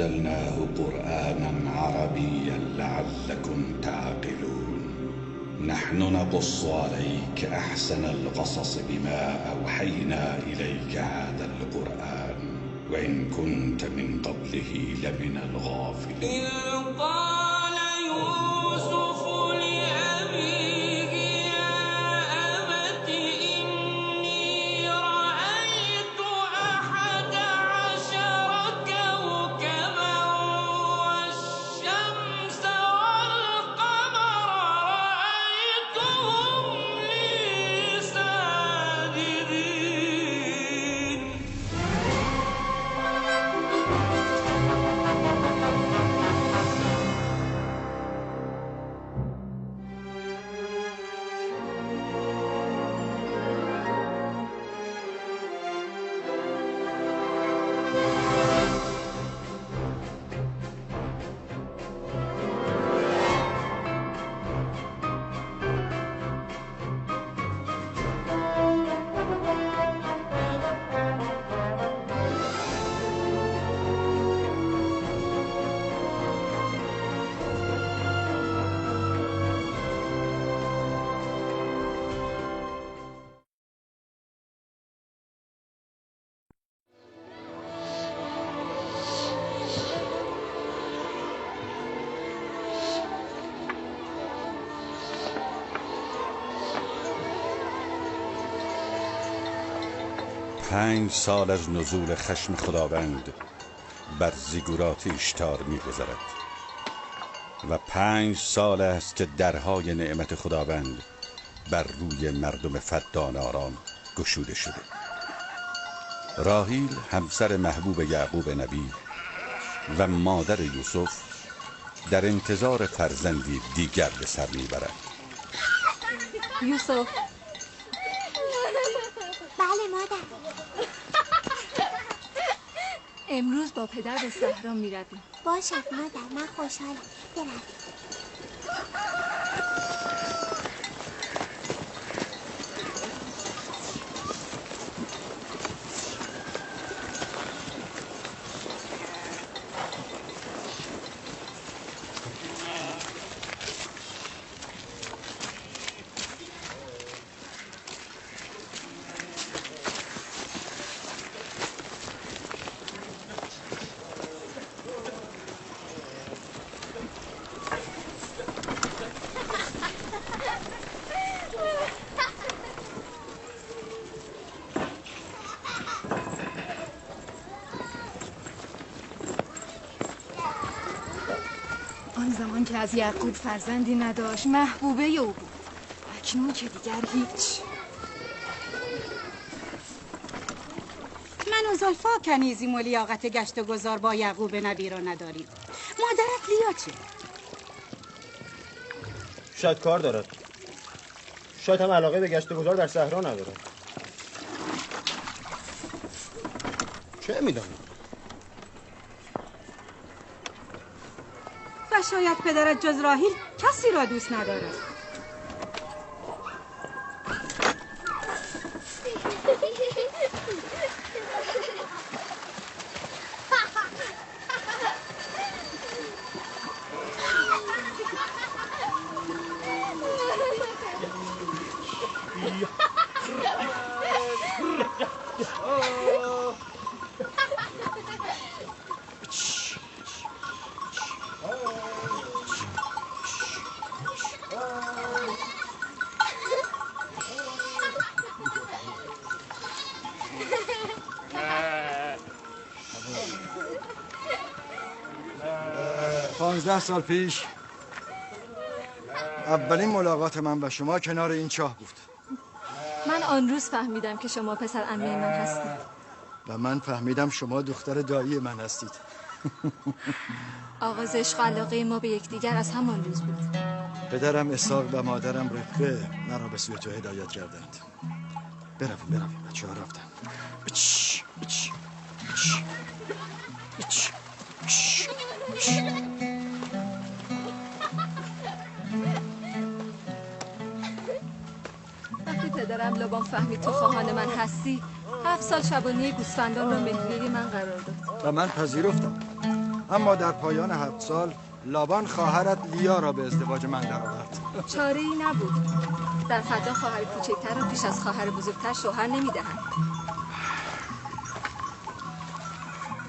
وجعلناه قرآنا عربيا لعلكم تعقلون. نحن نقص عليك أحسن القصص بما أوحينا إليك هذا القرآن وإن كنت من قبله لمن الغافلين. إذ قال يوسف لأبيه يا أبت إني رأيت 11 كوكبا والشمس والقمر رأيتهم لي ساجدين. پنج سال از نزول خشم خداوند بر زیگورات اشتار می‌گذرد و 5 سال است که درهای نعمت خداوند بر روی مردم فدان آرام گشوده شده. راحیل همسر محبوب یعقوب نبی و مادر یوسف در انتظار فرزندی دیگر به سر میبرد. یوسف. بله مادر. امروز با پدر به صحرا میرویم. باشد مادر، من خوشحالم. برویم. آن زمان که از یعقوب فرزندی نداشت محبوبه او بود. اکنون که دیگر هیچ. من و زلفا کنیزیم و لیاقت گشت و گذار با یعقوب نبی را نداریم. مادرت لیا چه؟ شاید کار دارد. شاید هم علاقه به گشت و گذار در صحرا ندارد. چه میدانم؟ و شاید پدرت جز راحیل کسی را دوست ندارد. ده سال پیش اولین ملاقات من با شما کنار این چاه بود. من آن روز فهمیدم که شما پسر عمه من هستید. و من فهمیدم شما دختر دایی من هستید. آغاز عشق و علاقه ما به یکدیگر از همان روز بود. پدرم اسحاق و مادرم ربقه مرا به سوی تو هدایت کردند. برویم بچه‌ها رفتن. وقتی پدرم لابان فهمید تو خواهان من هستی 7 سال شبانه گوسفندان را مهریه من قرار داد و من پذیرفتم. اما در پایان 7 سال لابان خواهرت لیا را به ازدواج من درآورد. چاره ای نبود. در فدا خواهر کوچکتر را پیش از خواهر بزرگتر شوهر نمیدهند.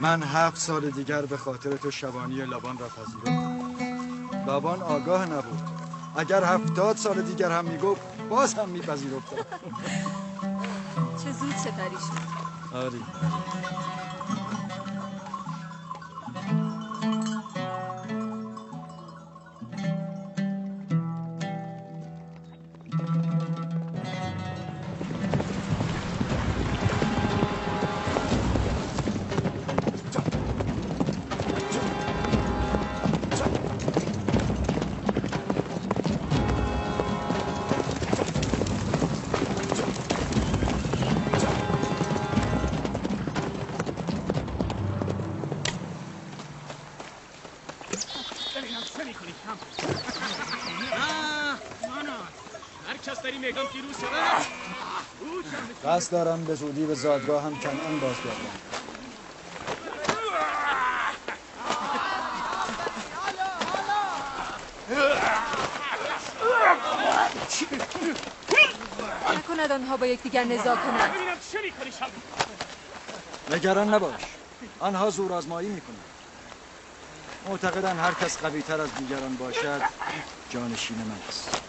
من 7 سال دیگر به خاطر تو شبانی لابان را پذیرفتم. لابان آگاه نبود. اگر 70 سال دیگر هم میگفت باز هم میپذیرفتم. چه زود سپری شد. آری. قصد دارم به زودی به زادگاه هم کنعان بازگردم. نکند آنها با یکدیگر نزاع کنند. نگران نباش. آنها زور آزمایی میکنند. معتقدن هر کس قوی تر از دیگران باشد جانشین من است.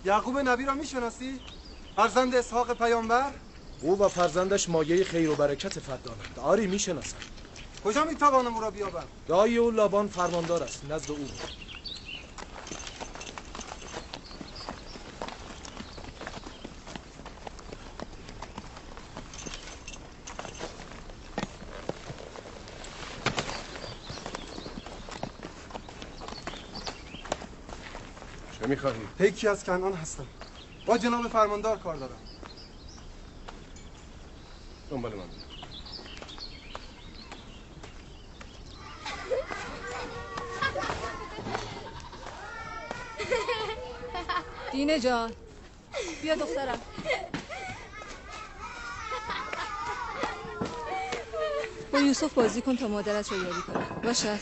یعقوب نبی را میشناسی؟ فرزند اسحاق پیامبر؟ او و فرزندش مایه خیر و برکت فدانند. آری میشناسم. کجا میتوانم او را بیابم؟ دایی او لابان فرماندار است. نزد او. چه میخواهی؟ پیکی از کنعان هستم. با جناب فرماندار کار دارم. دنبال من. دینه جان بیا دخترم. با یوسف بازی کن تا مادرت رو یاری کنه. باشه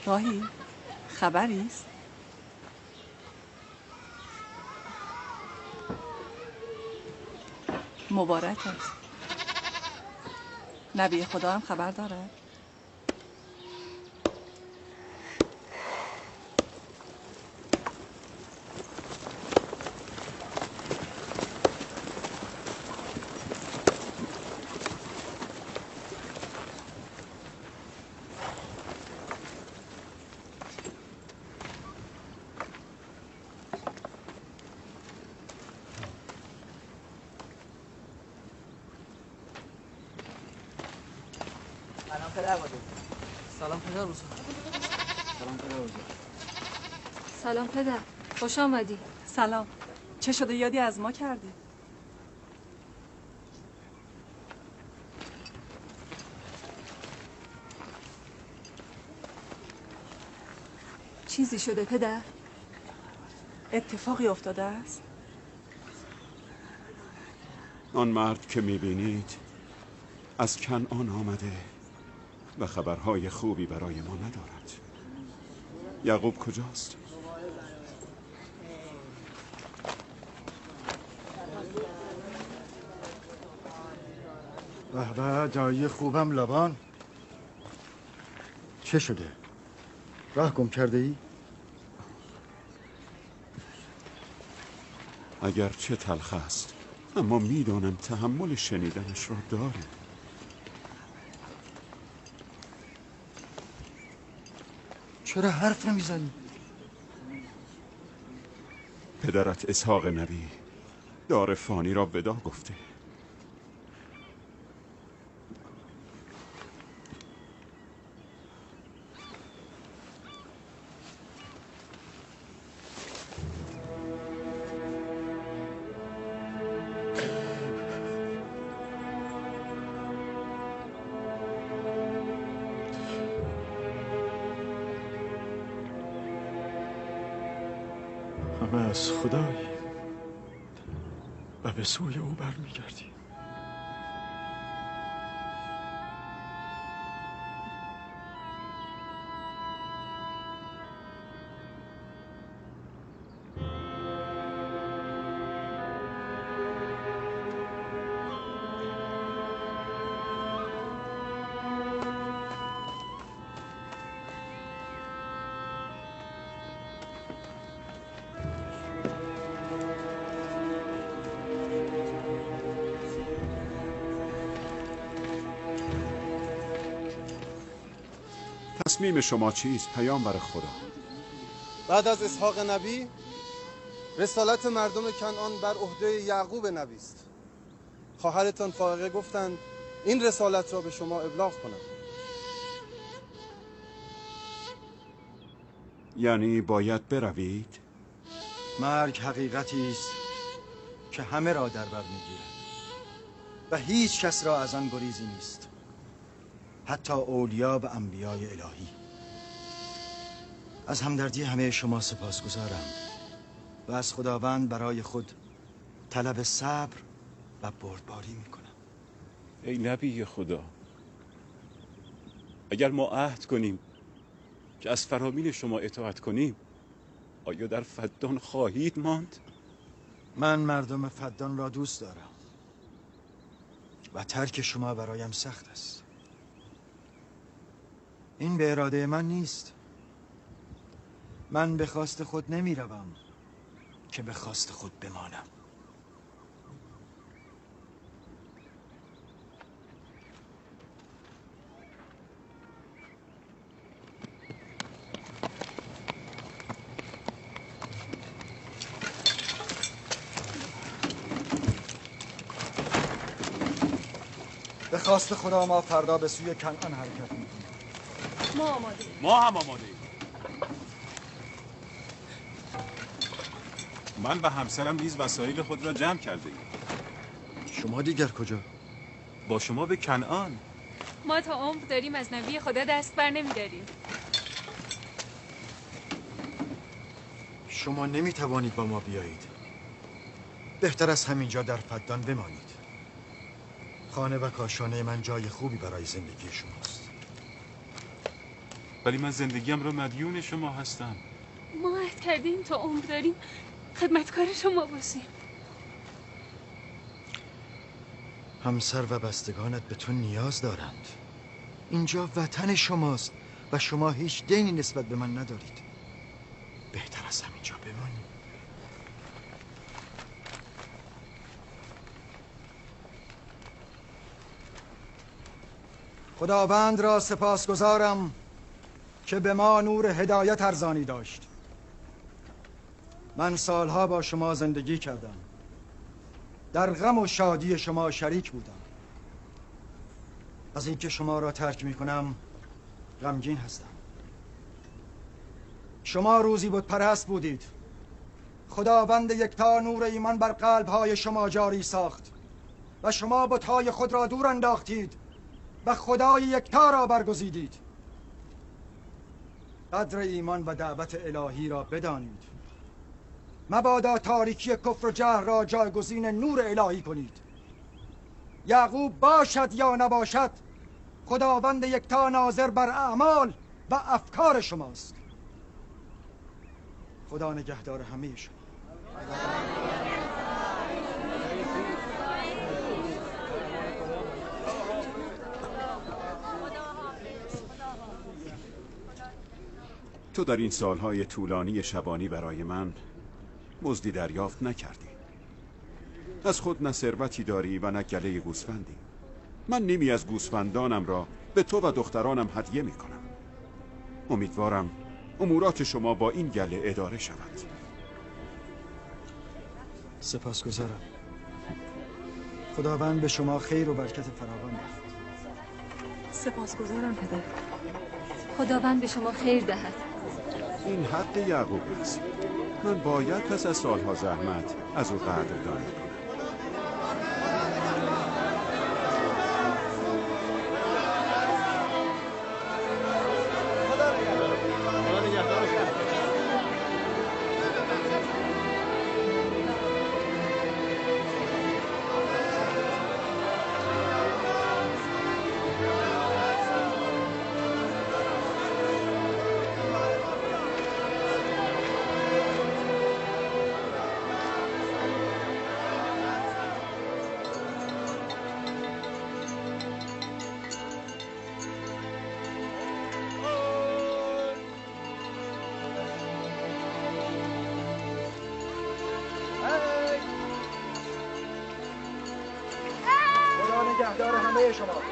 راهی خبریست؟ مبارک است. نبی خدا هم خبر داره؟ سلام پدر بزرگ. سلام پدر بزرگ. سلام پدر. خوش آمدی. سلام. چه شده یادی از ما کردی؟ چیزی شده پدر؟ اتفاقی افتاده است؟ آن مرد که میبینید از کنعان آمده و خبرهای خوبی برای ما ندارد. یعقوب کجاست؟ به به، دایی خوبم لابان. چه شده؟ راه گم کرده ای؟ اگر چه تلخ است، اما میدانم تحمل شنیدنش را داری. چرا حرف نمیزنی؟ پدرت اسحاق نبی دار فانی را ودا گفته. همه از خدایی و به سوی او برمیگردیم. تصمیم شما چیست پیامبر خدا؟ بعد از اسحاق نبی رسالت مردم کنعان بر عهده یعقوب نبی است. خواهرتان فائقه گفتند این رسالت را به شما ابلاغ کنم. یعنی باید بروید؟ مرگ حقیقتی است که همه را در بر میگیرد و هیچ کس را از آن گریزی نیست، حتی اولیا و انبیای الهی. از همدردی همه شما سپاسگزارم و از خداوند برای خود طلب صبر و بردباری میکنم. ای نبی خدا، اگر ما عهد کنیم که از فرامین شما اطاعت کنیم، آیا در فدان خواهید ماند؟ من مردم فدان را دوست دارم و ترک شما برایم سخت است. این به اراده من نیست. من به خواست خود نمی روم که به خواست خود بمانم. به خواست خدا ما فردا به سوی کنعان حرکت میکنیم. ما آماده. ما هم آماده ایم. من و همسرم نیز وسایل خود را جمع کرده ایم. شما دیگر کجا؟ با شما به کنعان. ما تا عمر داریم از نبی خدا دست بر نمیداریم. شما نمیتوانید با ما بیایید. بهتر از همینجا در فدان بمانید. خانه و کاشانه من جای خوبی برای زندگی شماست. ولی من زندگیم را مدیون شما هستم. ما عهد کردیم تا عمر داریم خدمتکار شما باشیم. همسر و بستگانت به تو نیاز دارند. اینجا وطن شماست و شما هیچ دینی نسبت به من ندارید. بهتر از همینجا بمانید. خداوند را سپاسگزارم که به ما نور هدایت ارزانی داشت. من سالها با شما زندگی کردم. در غم و شادی شما شریک بودم. از اینکه شما را ترک می کنم غمگین هستم. شما روزی بت پرست بودید. خداوند یکتا نور ایمان بر قلب‌های شما جاری ساخت و شما بت‌های خود را دور انداختید و خدای یکتا را برگزیدید. قدر ایمان و دعوت الهی را بدانید. مبادا تاریکی کفر و جهل را جایگزین نور الهی کنید. یعقوب باشد یا نباشد، خداوند یکتا ناظر بر اعمال و افکار شماست. خدا نگهدار همه شما. تو در این سالهای طولانی شبانی برای من مزدی دریافت نکردی. از خود نه ثروتی داری و نه گله گوسفندی. من نیمی از گوسفندانم را به تو و دخترانم هدیه می کنم. امیدوارم امورات شما با این گله اداره شود. سپاسگزارم. خداوند به شما خیر و برکت فراوان دهد. سپاسگزارم پدر. خداوند به شما خیر دهد. این حق یعقوب است. من باید پس از سالها زحمت از او قدردانی کنم. نگهدار همه شما.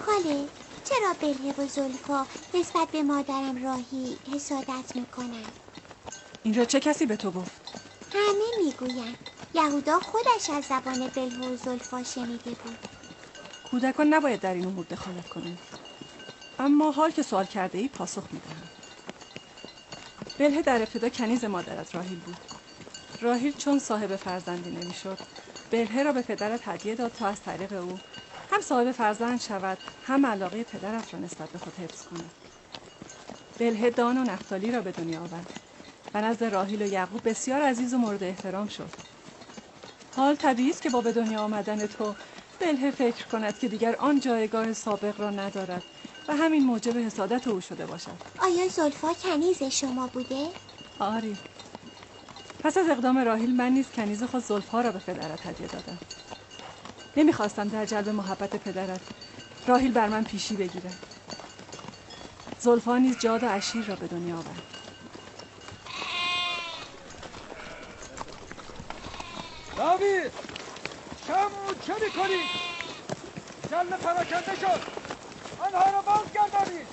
خاله، چرا بلهه و زلفا نسبت به مادرم راهی حسادت میکنن؟ این را چه کسی به تو گفت؟ همه میگوین یهودا خودش از زبان بلهه و زلفا شنیده بود. کودکان نباید در این امور دخالت کنند. اما حال که سوال کرده ای پاسخ میدهم. بلهه در ابتدا کنیز مادرت راهیل بود. راهیل چون صاحب فرزندی نمیشد، بلهه را به پدرت هدیه داد تا از طریق او هم صاحب فرزند شود، هم علاقه پدرت را نسبت به خود حفظ کند. بلهه دان و نفتالی را به دنیا آورد و نزد راهیل و یعقوب بسیار عزیز و مورد احترام شد. حال طبیعی است که با به دنیا آمدن تو بلهه فکر کند که دیگر آن جایگاه سابق را ندارد و همین موجب حسادت او شده باشد. آیا زلفا کنیز شما بوده؟ آری. پس از اقدام راهیل من نیز کنیز خود زلفا را به پدرت هدیه دادم. نمیخواستم در جلب محبت پدرت راهیل بر من پیشی بگیرد. زلفا نیز جاد و عشیر را به دنیا آورد. داوید، شمعون چه میکنی؟ جل پراکنده شد، آنها را بازگردانید.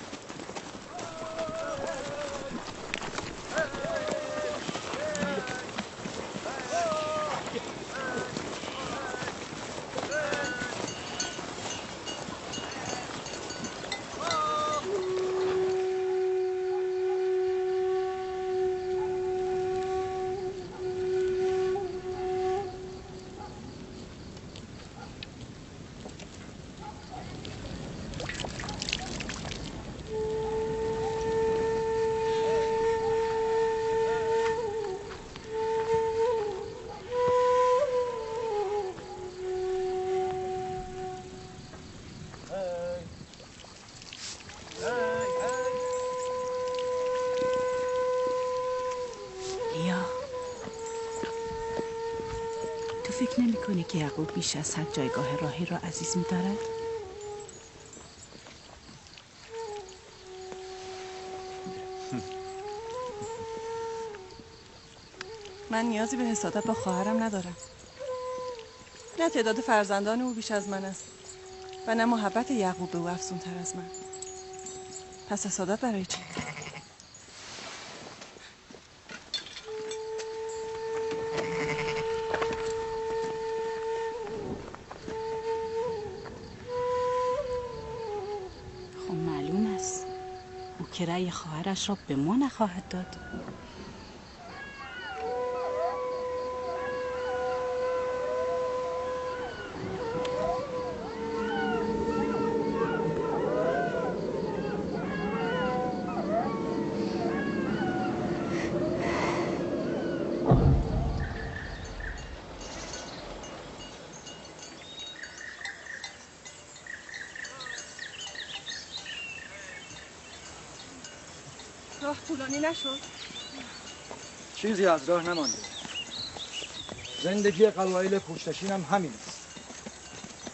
فکر نمی‌کنی که یعقوب بیش از حد جایگاه راهیل را عزیز می‌دارد؟ من نیازی به حسادت با خواهرم ندارم. نه تعداد فرزندان او بیش از من است و نه محبت یعقوب به او افزون‌تر از من. پس حسادت برای چی؟ خب معلوم است او که رأی خواهرش را به ما نخواهد داد. راه طولانی نشد؟ چیزی از راه نمانده. زندگی قبایل پشتشین هم همین است.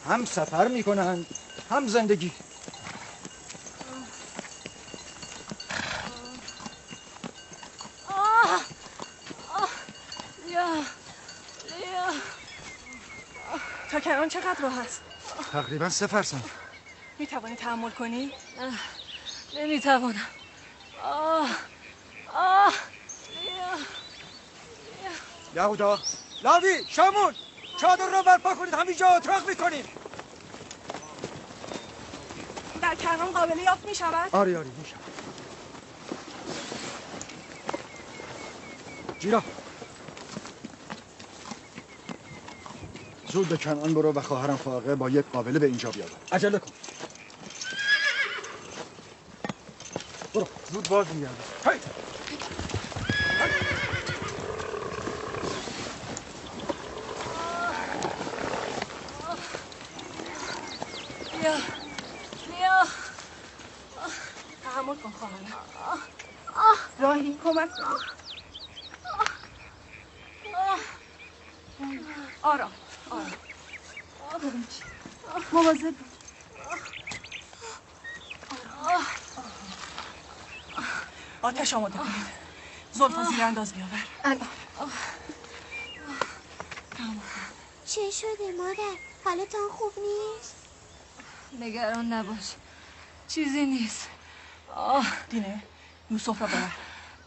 هم سفر میکنند هم زندگی. لیا تا کنعان چقدر راه است؟ تقریبا 3 فرسنگ. میتوانی تحمل کنی؟ نه نمیتوانم. یهودا، لاوی، شامون، چادر رو برپا کنید، همینجا اتراق میکنیم. در کنعان قابلی یافت میشود؟ آری میشود. جیرا زود به کنعان برو و خواهرم فاقه با یک قابله به اینجا بیاور. عجله کن. برو زود باز میگردم. لیا تحمل کن خواهرم. راهی کمک کن. آرام مواظب بود. آتش آماده کنید. زلفا زیر انداز بیاور. چه شده مادر؟ حالتان خوب نیست؟ نگران نباش، چیزی نیست. دینه یوسف را ببر.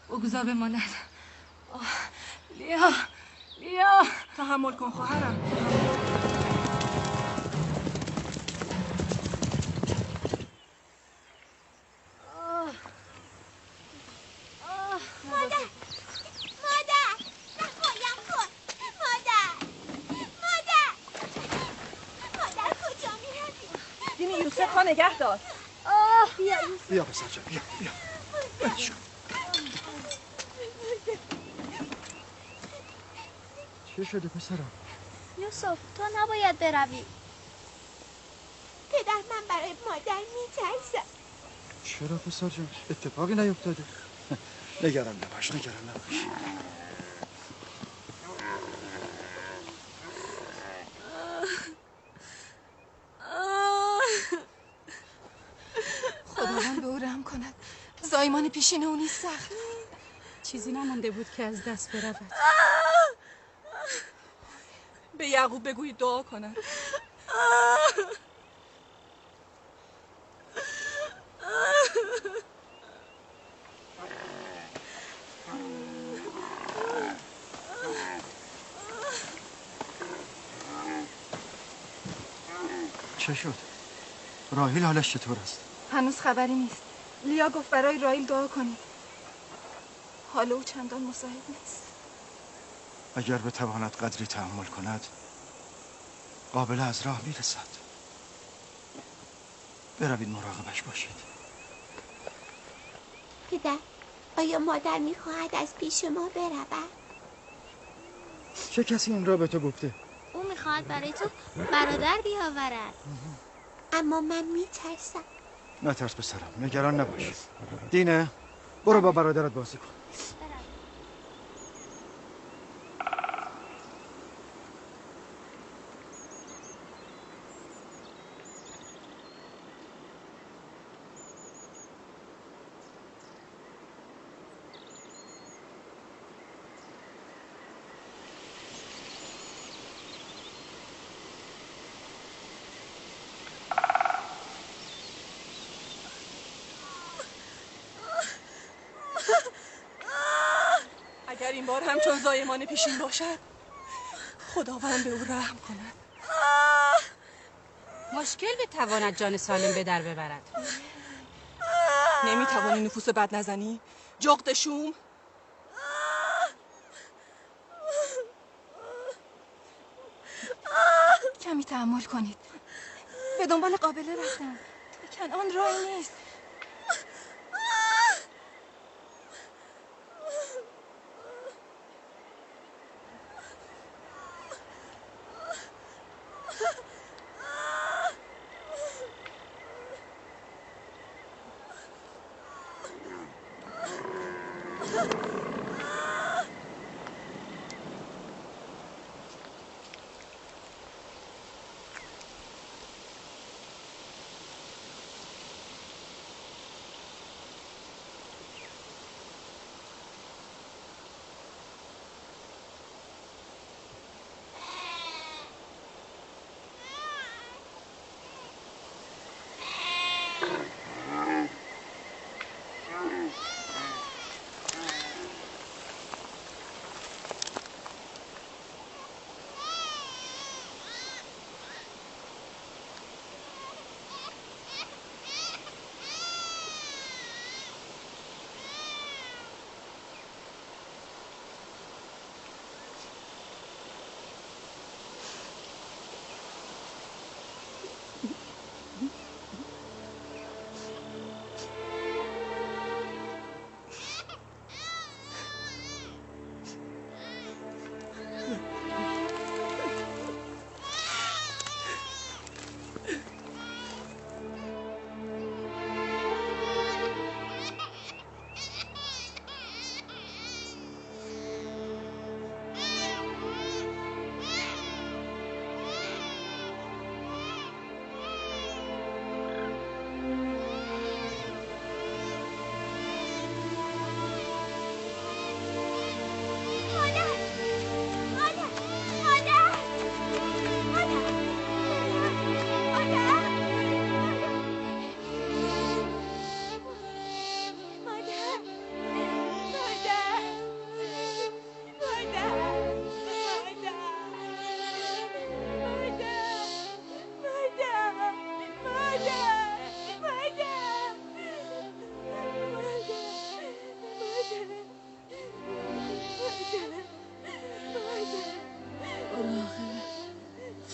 بگذار بماند. لیا تحمل کن خواهرم. مادر نخوایم کن. مادر کجا میروی؟ دینه یوسف را نگه دار. بیا پسر جان بیا. بچه چه شده پسرم؟ یوسف تو نباید بروی. پدر من برای مادر میترسم. چرا پسر جان؟ اتفاقی نیفتاده. نگران نباش. خداوند به او رحم کند. زایمان پیشین او نیست سخت. چیزی نمانده بود که از دست برود. به یعقوب بگویید دعا کند. چه شد؟ راهیل حالش چطور است؟ هنوز خبری نیست. لیا گفت برای راهیل دعا کنید. حال او چندان مساعد نیست. اگر بتواند قدری تحمل کند قابل از راه میرسد. بروید مراقبش باشید. پدر آیا مادر میخواهد از پیش ما برود؟ چه کسی این را به تو گفته؟ او میخواهد برای تو برادر بیاورد. اما من میترسم. نترس پسرم، نگران نباش. دینه برو با برادرت بازی کن. این بار هم چون زایمان پیشین باشد خداوند به او رحم کند. مشکل بتواند جان سالم به در ببرد. نمیتوانی نفوس بد نزنی؟ جغد شوم؟ کمی تحمل کنید. به دنبال قابله رفتم. کنعان راهی نیست.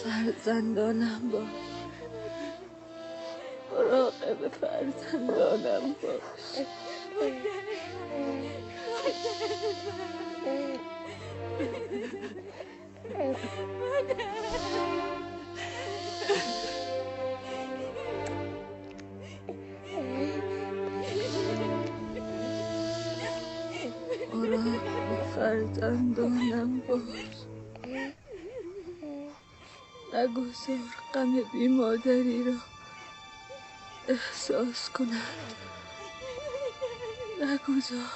فرزندانم باش، مراقب فرزندانم باش. مراقب فرزندانم باش. نگذار غم بی مادری را احساس کند. نگذار.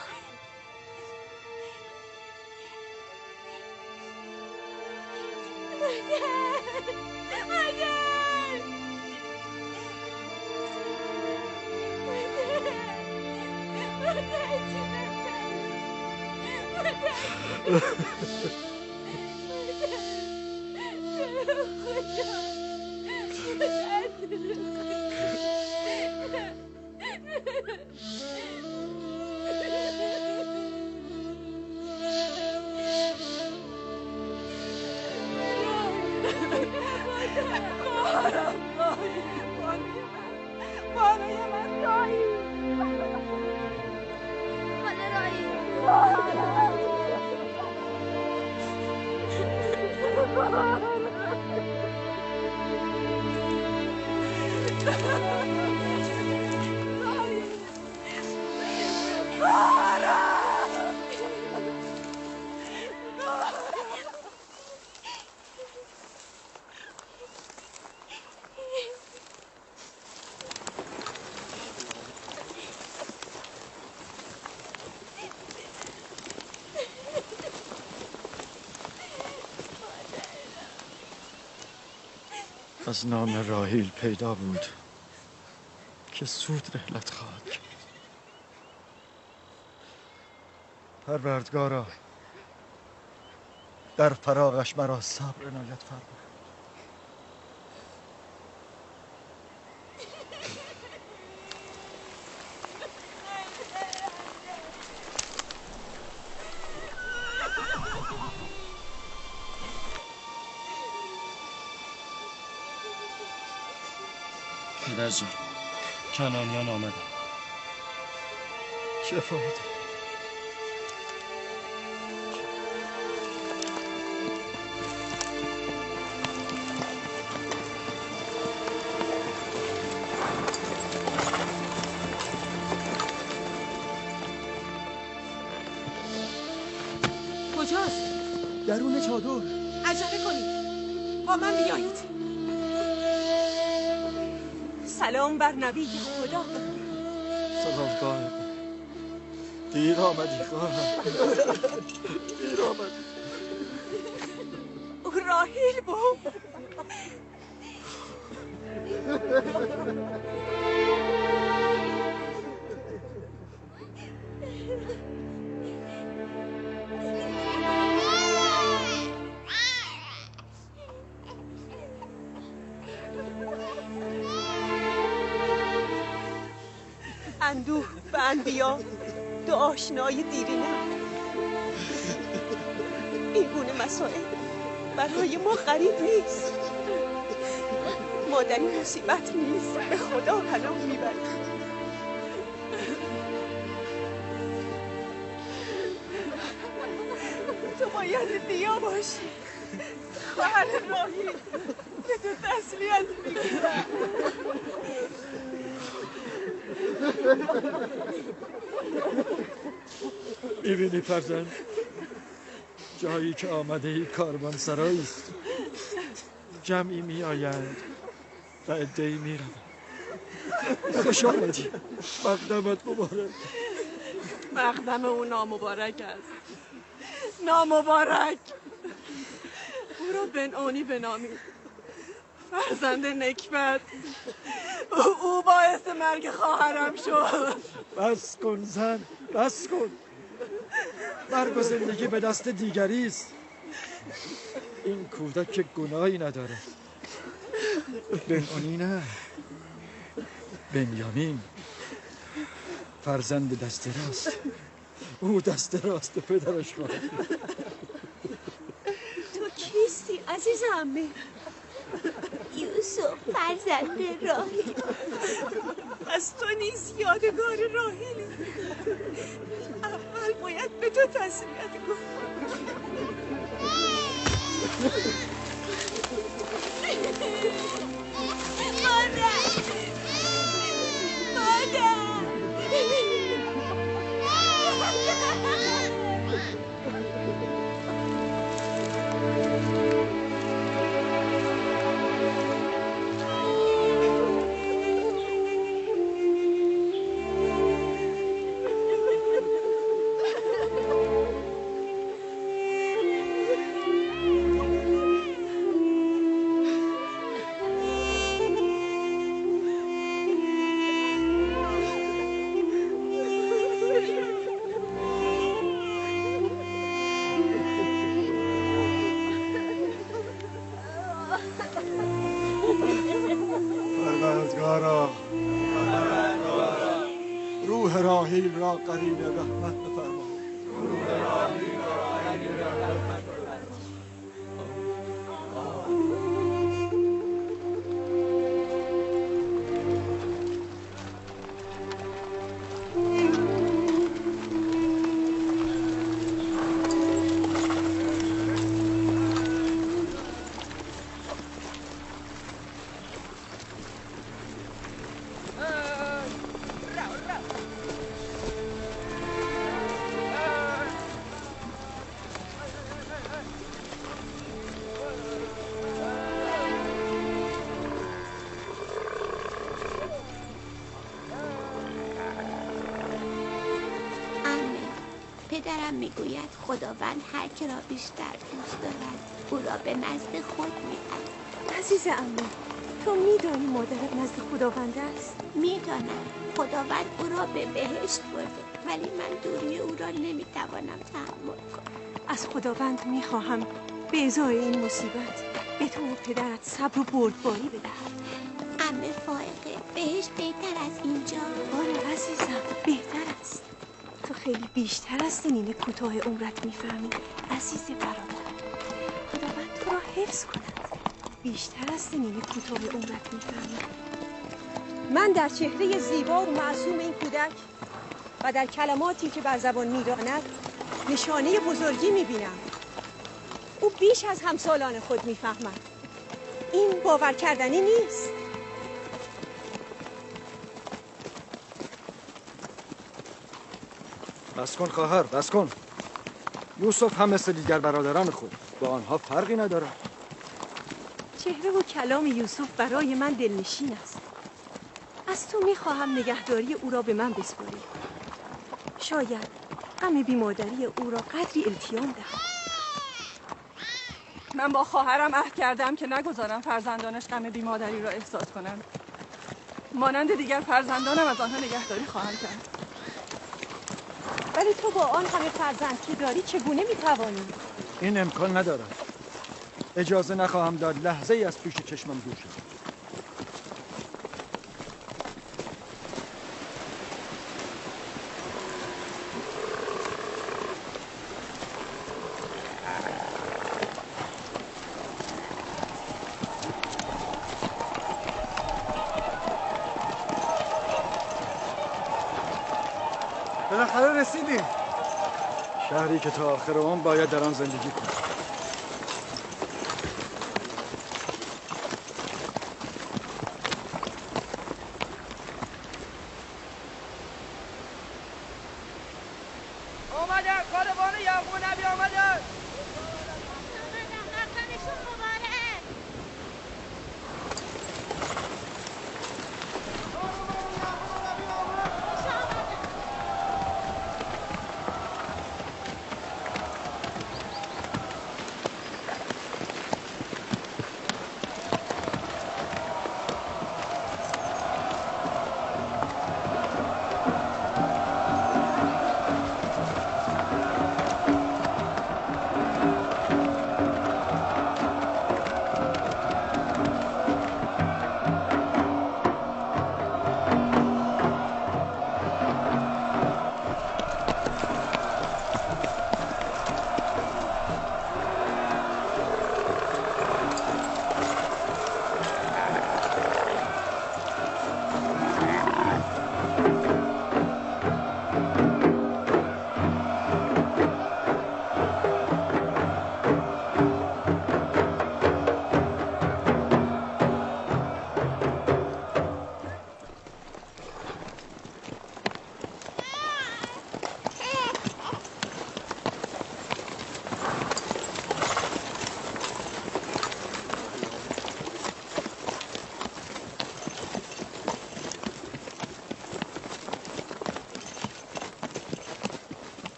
از نام راحیل پیدا بود که زود رحلت خواهد کرد. پروردگارا در فراغش مرا صبر عنایت فرما. پدر جان، کنانیان آمدن. شفا بده. کجاست؟ درون چادر. عجله کنید. با من بیایید. سلام بر نبی خدا. سلام خواهر. دیر آمدی خواهر. دیر آمدی. او راحیل بود. اندوه به انبیا، دو آشنای دیرینه. این گونه مسائل برای ما غریب نیست. ما در این مصیبت نیست به خدا پناه میبریم. تو باید دیا باشی. خواهر راهی به تو تسلیت میگیرم. میبینی فرزند، جایی که آمده ای کاروان سرایی است. جمعی می آیند و عده‌ای می روند. خوش آمدی. مقدمت مبارک. مقدم او نامبارک است. نامبارک. او را بنعانی بنامید. فرزند نکبت. او باعث مرگ خواهرم شد. بس کن زن، بس کن. مرگ و زندگی به دست دیگری است. این کودک که گناهی نداره. بنعانی نه، بنیامین فرزند دست راست. او دست راست پدرش خواهد. تو کیستی عزیز عمه؟ یوسف فرزند راهیل. از تو نیز یادگار راهیلی. اول باید به تو تسلیت کنم. مادر پروردگارا، روح راحیل را قرین رحمت بفرما. پدرم میگوید خداوند هر که را بیشتر دوست دارد او را به نزد خود میبرد. عزیز عمه، تو میدانی مادرت نزد خداوند است؟ میدانم. خداوند او را به بهشت برده، ولی من دوری او را نمیتوانم تحمل کنم. از خداوند میخواهم به ازای این مصیبت به تو و پدرت صبر و بردباری بدهد. عمه فائقه بهش بهتر از اینجا. آره عزیزم بهتر است. تو خیلی بیشتر از سنین کوتاه عمرت میفهمی عزیز برادر. خداوند تو را حفظ کند. بیشتر از سنین کوتاه عمرت میفهمی. من در چهره زیبا و معصوم این کودک و در کلماتی که بر زبان میراند نشانه بزرگی میبینم. او بیش از همسالان خود میفهمد. این باور کردنی نیست. بس کن خواهر، بس کن. یوسف هم مثل دیگر برادران خود با آنها فرقی ندارد. چهره و کلام یوسف برای من دلنشین است. از تو میخواهم نگهداری او را به من بسپاری. شاید غم بیمادری او را قدری التیام دهم. من با خواهرم عهد کردم که نگذارم فرزندانش غم بیمادری را احساس کنند. مانند دیگر فرزندانم از آنها نگهداری خواهم کرد. ولی تو با آن همه فرزند که داری چگونه میتوانی؟ این امکان ندارد. اجازه نخواهم داد لحظه ای از پیش چشمم دور شد. بالاخره رسیدیم. شهری که تا آخر عمر باید در آن زندگی کنم. آمدن کاروان یعقوب نبی آمدن. مقدمشون مبارک.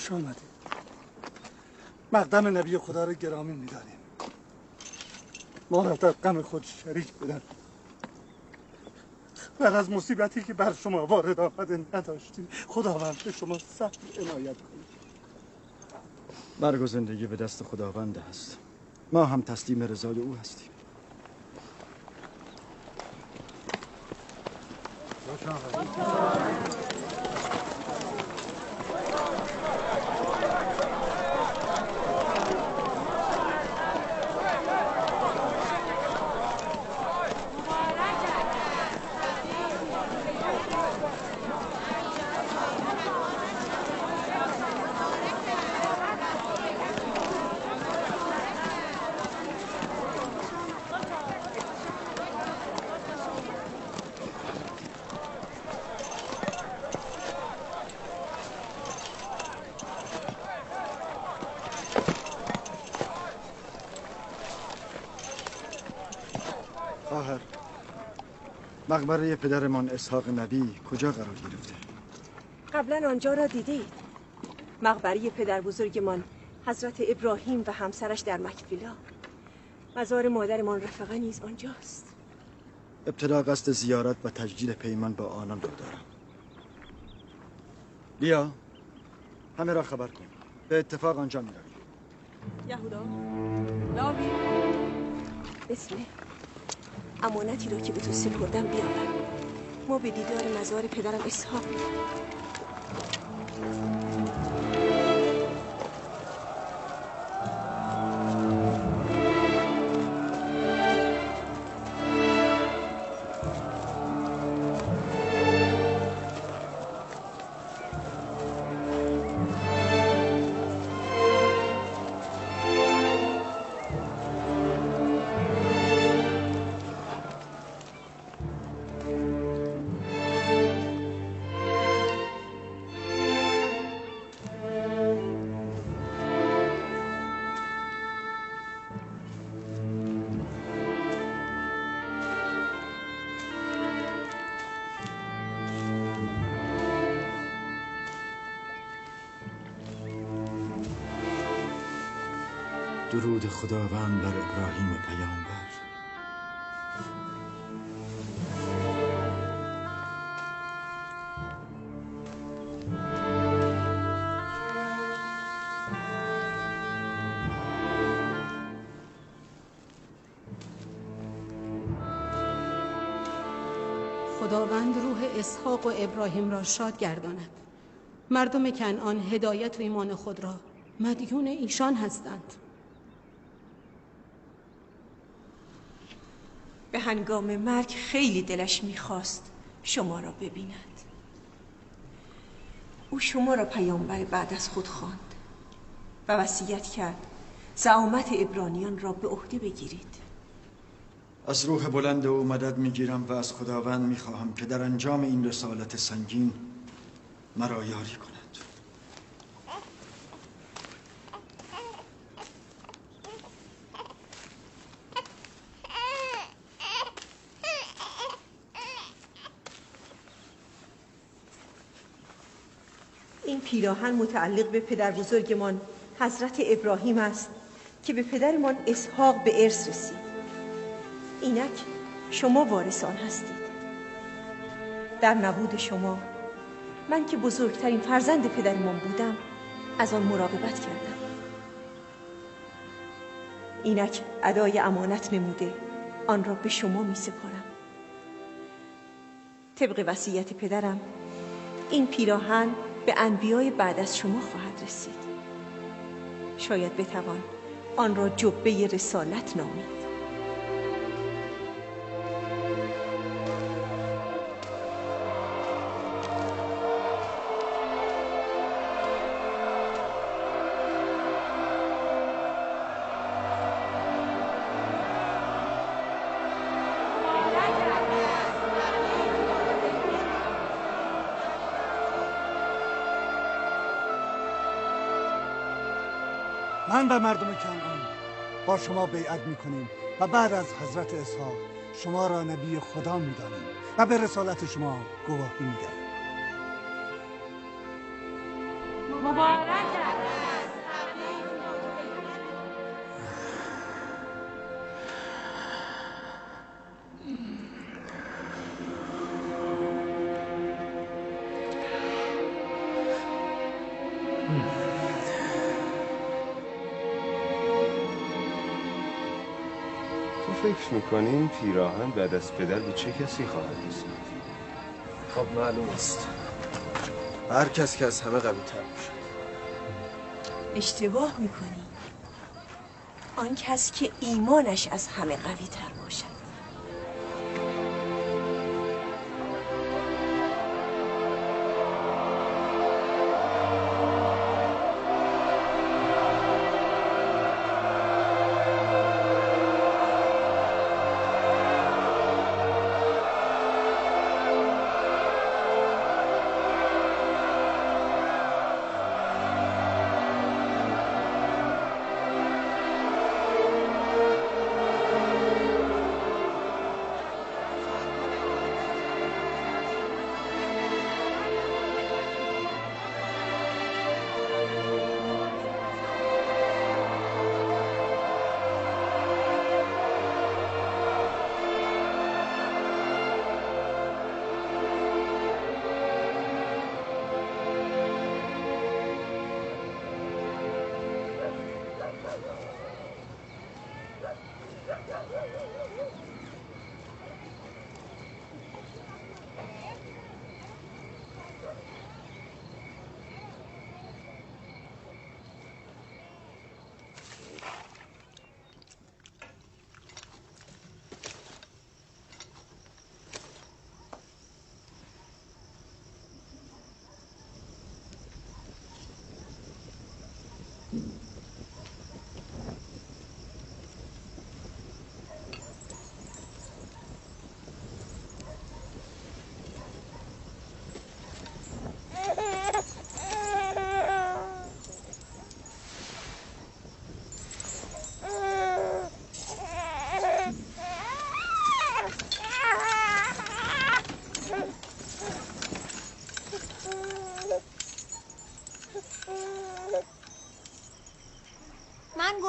خوش آمدید. مقدم نبی خدا رو گرامی می‌داریم. ما را در غم خود شریک بدن. بعد از مصیبتی که بر شما وارد آمده نداشتیم. خداوند به شما صبر عنایت کنید. مرگ و زندگی به دست خداوند است. ما هم تسلیم رضای او هستیم. خواهر، مقبره پدرمان اسحاق نبی کجا قرار گرفته؟ قبلا آنجا را دیدید. مقبره پدر بزرگمان حضرت ابراهیم و همسرش در مکپیلا. مزار مادرمان رفقه نیز آنجاست. ابتدا قصد زیارت و تجدید پیمان با آنان را دارم. بیا همه را خبر کن. به اتفاق آنجا می‌رویم. یهودا، لاوی، بسمه، امانتی را که به تو سپردم بیاور. ما به دیدار مزار پدرم اسحاق می‌رویم. درود خداوند بر ابراهیم پیامبر. خداوند روح اسحاق و ابراهیم را شاد گرداند. مردم کنعان هدایت و ایمان خود را مدیون ایشان هستند. به هنگام مرگ خیلی دلش میخواست شما را ببیند. او شما را پیامبر بعد از خود خواند و وصیت کرد زعامت عبرانیان را به عهده بگیرید. از روح بلند او مدد میگیرم و از خداوند میخواهم که در انجام این رسالت سنگین مرا یاری کند. این پیراهن متعلق به پدر بزرگمان حضرت ابراهیم است که به پدرمان اسحاق به ارث رسید. اینک شما وارثان هستید. در نبود شما من که بزرگترین فرزند پدرمان بودم از آن مراقبت کردم. اینک ادای امانت نموده آن را به شما می سپارم. طبق وصیت پدرم این پیراهن به انبیای بعد از شما خواهد رسید. شاید بتوان آن را جبه رسالت نامید. من و مردم کنعان با شما بیعت میکنیم و بعد از حضرت اسحاق شما را نبی خدا میدانیم و به رسالت شما گواهی میدهیم. مبارک فکر میکنی این پیراهن بعد از پدر به چه کسی خواهد رسید؟ خب معلوم است. هر کس که از همه قوی تر باشد. اشتباه میکنی. آن کس که ایمانش از همه قوی تر باشد.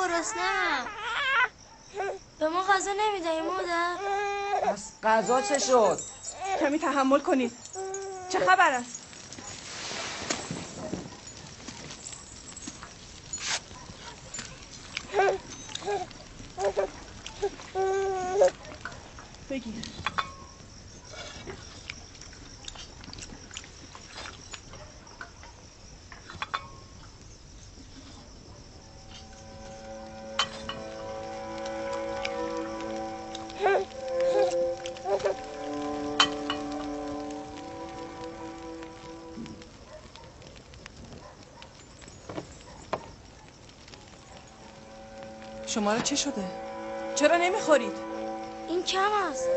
گرسنه‌ام. به ما غذا نمیدهی مادر؟ پس غذا چه شد؟ کمی تحمل کنید. چه خبر است؟ بگیر. شما را چه شده؟ چرا نمیخورید؟ این کم است.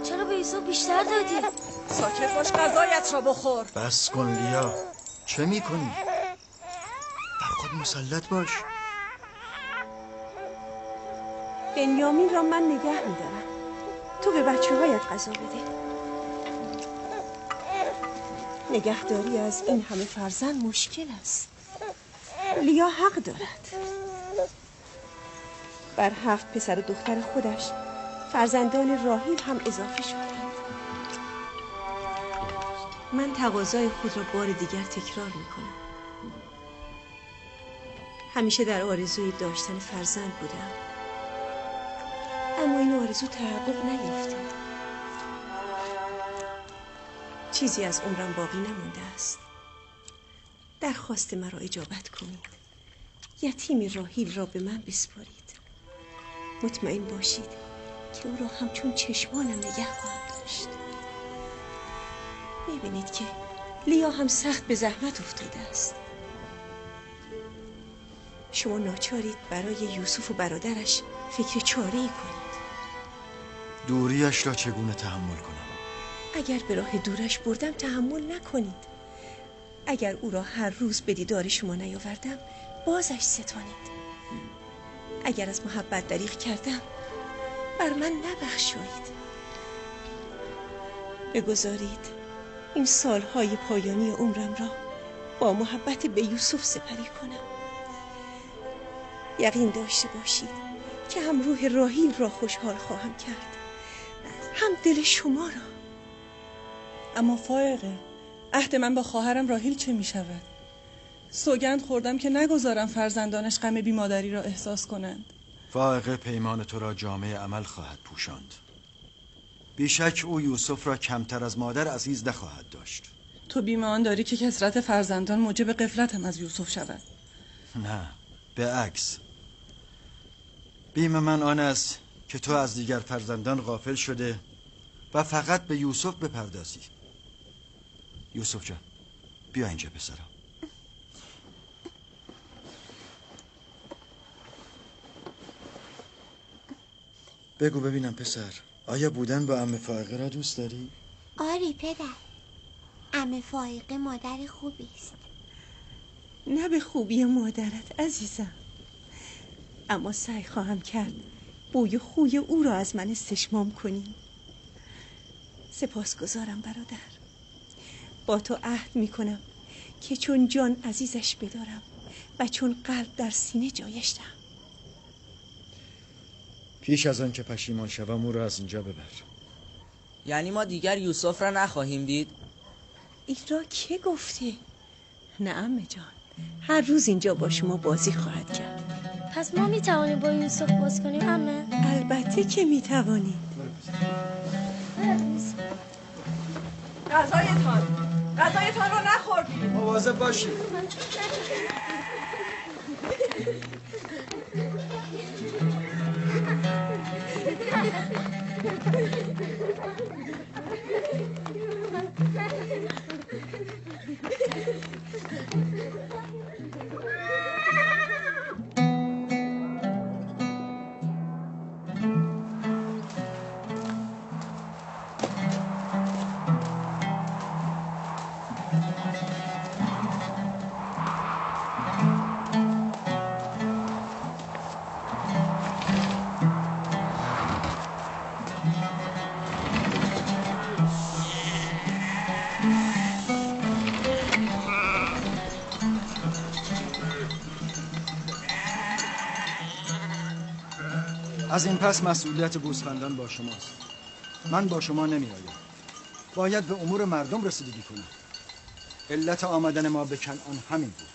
چرا به یوسف بیشتر دادی؟ ساکت باش، غذایت را بخور. بس کن لیا، چه میکنی؟ بر خود مسلط باش. بنیامین را من نگه میدارم، تو به بچه هایت غذا بده. نگهداری از این همه فرزند مشکل است. لیا حق دارد. بر 7 پسر و دختر خودش فرزندان راحیل هم اضافه شدند. من تقاضای خود را بار دیگر تکرار میکنم. همیشه در آرزوی داشتن فرزند بودم، اما این آرزو تحقق نیافته. چیزی از عمرم باقی نمانده است. درخواست مرا اجابت کنید. یتیم راحیل را به من بسپارید. مطمئن باشید که او را همچون چشمانم نگه خواهم داشت. میبینید که لیا هم سخت به زحمت افتاده است. شما ناچارید برای یوسف و برادرش فکر چاره‌ای کنید. دوریش را چگونه تحمل کنم؟ اگر به راه دورش بردم تحمل نکنید. اگر او را هر روز به دیدار شما نیاوردم بازش ستانید. اگر از محبت دریغ کردم بر من نبخشایید. بگذارید این سالهای پایانی عمرم را با محبت به یوسف سپری کنم. یقین داشته باشید که هم روح راحیل را خوشحال خواهم کرد، هم دل شما را. اما فائقه، عهد من با خواهرم راحیل چه می شود؟ سوگند خوردم که نگذارم فرزندانش غم بیمادری را احساس کنند. فائقه پیمان تو را جامعه عمل خواهد پوشاند. بیشک او یوسف را کمتر از مادر عزیز نخواهد داشت. تو بیم آن داری که کثرت فرزندان موجب غفلتم از یوسف شود؟ نه، به عکس. بیم من آن است که تو از دیگر فرزندان غافل شده و فقط به یوسف بپردازی. یوسف جان، بیا اینجا پسرم. بگو ببینم پسر، آیا بودن با عمه فائقه را دوست داری؟ آری پدر، عمه فائقه مادر خوبی است. نه به خوبی مادرت عزیزم، اما سعی خواهم کرد بوی خوی او را از من استشمام کنی. سپاسگزارم برادر. با تو عهد میکنم که چون جان عزیزش بدارم و چون قلب در سینه جایش دهم. پیش از آن که پشیمان شوم او را از اینجا ببر. یعنی ما دیگر یوسف را نخواهیم دید؟ این را که گفته؟ نه عمه جان، هر روز اینجا با شما بازی خواهد کرد. پس ما میتوانیم با یوسف بازی کنیم عمه؟ البته که میتوانید. غذایتان رو نخوردید. مواظب باشید. از این پس مسئولیت گوسفندان با شماست. من با شما نمی آیم. باید به امور مردم رسیدگی کنم. علت آمدن ما به کنعان همین بود.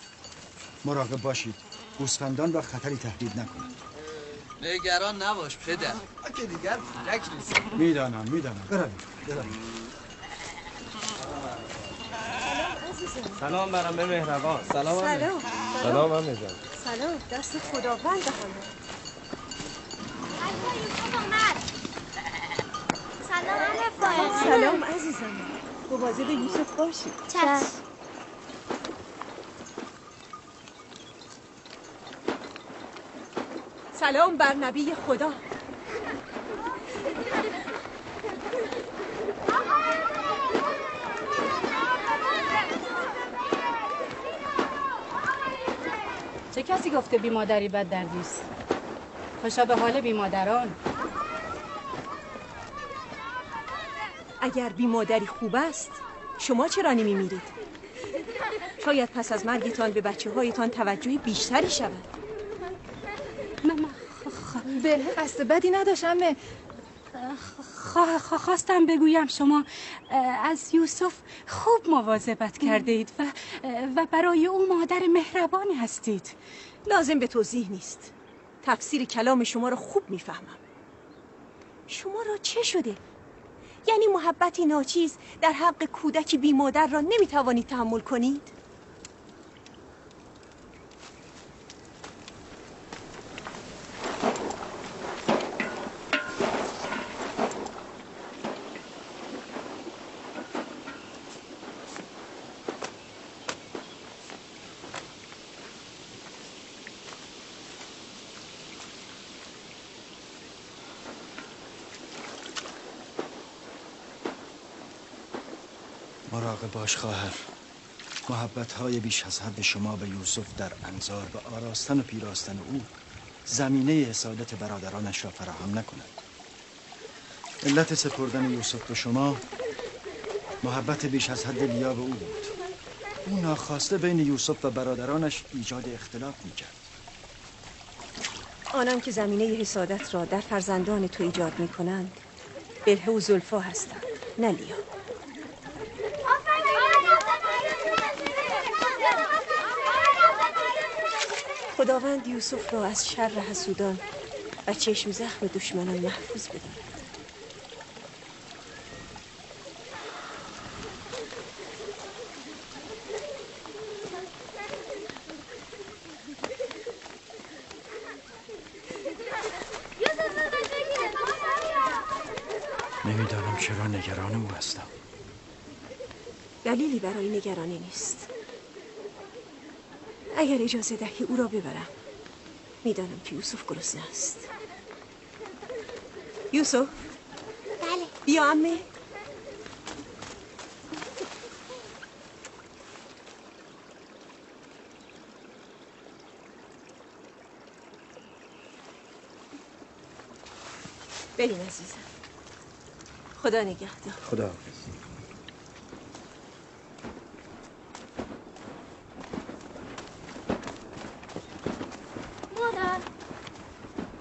مراقب باشید گوسفندان را خطری تهدید نکنند. نگران نباش پدر، که دیگر کودک نیست. میدانم بروید. سلام برم به مهربان. سلام. سلام عمه جان. سلام، دست خداوند همه. سلام عزیزم. مواظب یوسف باشی. چشم. سلام بر نبی خدا. چه کسی گفته بی مادری بد دردیست؟ خوشا به حال بی مادران. اگر بی مادری خوب است شما چرا نمیمیرید؟ شاید پس از مرگتان به بچه هایتان توجه بیشتری شود. بله قصد بدی نداشتم. خواستم بگویم شما از یوسف خوب مواظبت کرده اید و برای او مادر مهربانی هستید. لازم به توضیح نیست. تفسیر کلام شما را خوب میفهمم. شما را چه شده؟ یعنی محبتی ناچیز در حق کودکی بی مادر را نمیتوانید تحمل کنید؟ مراقب باش خواهر. محبت‌های بیش از حد شما به یوسف در انظار و آراستن و پیراستن او زمینه حسادت برادرانش را فراهم نکند. علت سپردن یوسف به شما محبت بیش از حد لیا به او بود. او ناخواسته بین یوسف و برادرانش ایجاد اختلاف می‌کرد. آنان که زمینه حسادت را در فرزندان تو ایجاد می‌کنند بلهه و زلفا هستند، نه لیا. خداوند یوسف را از شر حسودان و چشم زخم دشمنان محفوظ بدارد. نمیدانم چرا نگران او هستم. دلیلی برای نگرانی نیست. اگر اجازه دهی او را ببرم. میدانم که یوسف گرسنه است. یوسف؟ بله. بیا عمه. بریم عزیزم. خدا نگهدار. خدا حافظ.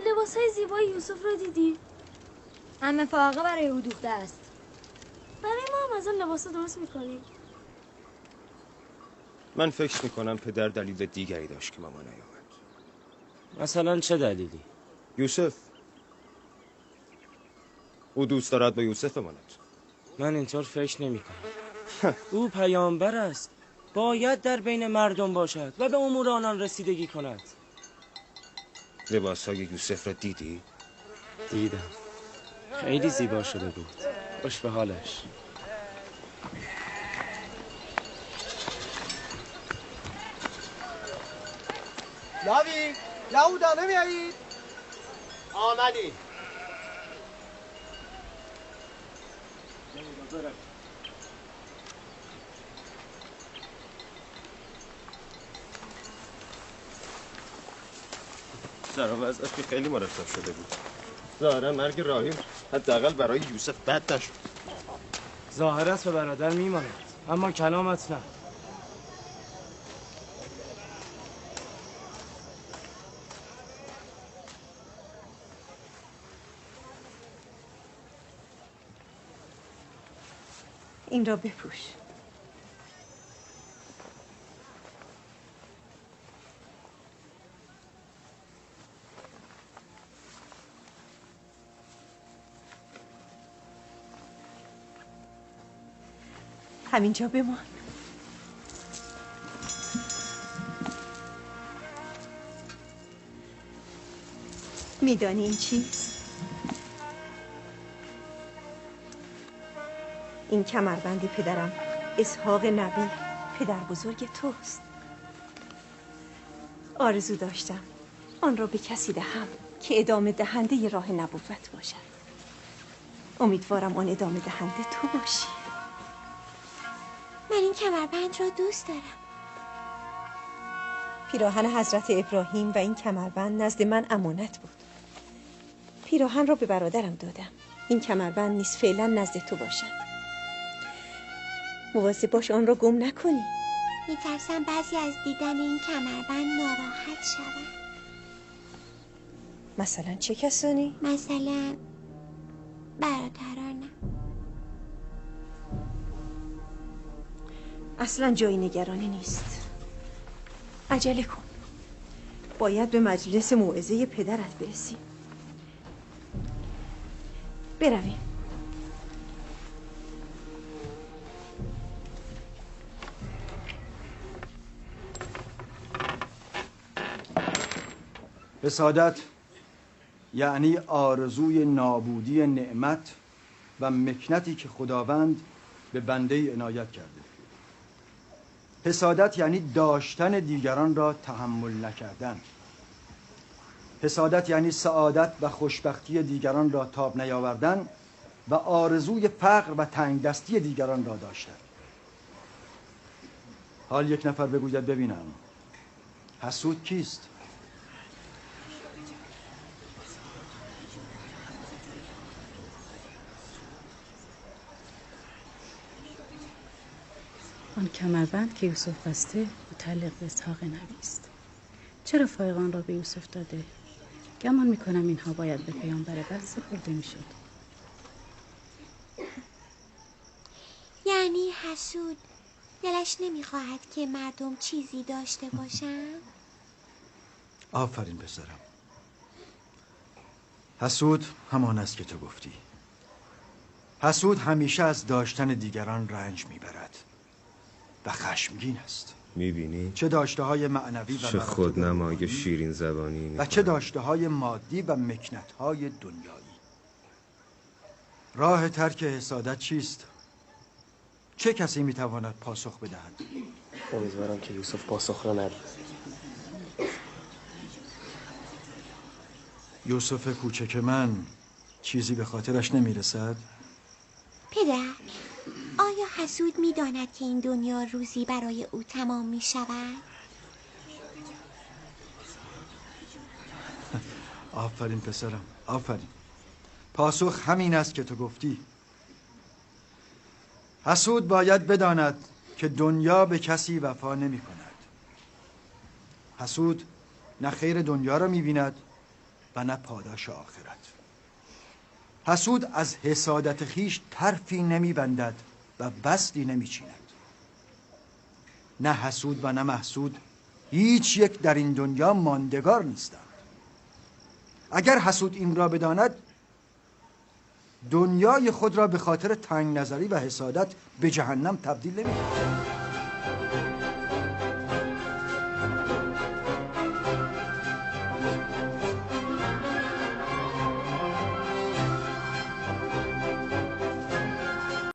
لباسای زیبای یوسف رو دیدی؟ عمه فاقه برای او دوخته است. برای ما هم از اون لباسا درست میکنیم. من فکر میکنم پدر دلیل دیگری داشت که ماما نیامد. مثلا چه دلیلی؟ یوسف. او دوست دارد با یوسف بماند. من اینطور فکر نمیکنم. او پیامبر است. باید در بین مردم باشد و به امور آنان رسیدگی کند. لباسای یوسف را دیدی؟ دیدم. خیلی زیبا شده بود. خوش به حالش. لاوی یهودا نمیایید؟ آمدی. سر و وضعش که خیلی مرتب شده بود. ظاهرا مرگ راهیل حداقل برای یوسف بد نشد. ظاهرت به برادر میماند اما کلامت نه. این را بپوش. همینجا بمان. میدانی این چیست؟ این کمربند پدرم اسحاق نبی پدر بزرگ توست. آرزو داشتم آن را به کسی دهم که ادامه دهنده راه نبوت باشد. امیدوارم آن ادامه دهنده تو باشی. من این کمربند را دوست دارم. پیراهن حضرت ابراهیم و این کمربند نزد من امانت بود. پیراهن را به برادرم دادم. این کمربند نیز فعلا نزد تو باشد. مواظب باش آن را گم نکنی. میترسم بعضی از دیدن این کمربند ناراحت شوم. مثلا چه کسانی؟ مثلا برادرانم. اصلا جای نگرانی نیست. عجله کن. باید به مجلس موعظه پدرت برسیم. برویم. حسادت یعنی آرزوی نابودی نعمت و مکنتی که خداوند به بنده عنایت کرده. حسادت یعنی داشتن دیگران را تحمل نکردن. حسادت یعنی سعادت و خوشبختی دیگران را تاب نیاوردن و آرزوی فقر و تنگ دستی دیگران را داشتن. حال یک نفر بگوید ببینم حسود کیست؟ آن کمربند که یوسف بسته متعلق به اسحاق نبی است. چرا فایقان را به یوسف داده؟ گمان میکنم اینها باید به پیامبر بعد سپرده میشد. یعنی حسود دلش نمیخواهد که مردم چیزی داشته باشند؟ آفرین پسرم. حسود همان است که تو گفتی. حسود همیشه از داشتن دیگران رنج میبرد و خشمگین است. میبینی؟ چه داشته های معنوی و چه خودنمای شیرین زبانی و چه داشته های مادی و مکنت های دنیایی. راه ترک حسادت چیست؟ چه کسی میتواند پاسخ بدهد؟ امیدوارم که یوسف پاسخ را ندهد. یوسف کوچک من چیزی به خاطرش نمیرسد؟ پدر، آیا حسود میداند که این دنیا روزی برای او تمام می شود؟ آفرین پسرم، آفرین. پاسخ همین است که تو گفتی. حسود باید بداند که دنیا به کسی وفا نمی کند. حسود نه خیر دنیا را می بیند و نه پاداش آخرت. حسود از حسادت خیش طرفی نمی بندد و بستی نمی چیند. نه حسود و نه محسود هیچ یک در این دنیا ماندگار نیستند. اگر حسود این را بداند دنیای خود را به خاطر تنگ نظری و حسادت به جهنم تبدیل نمی کند.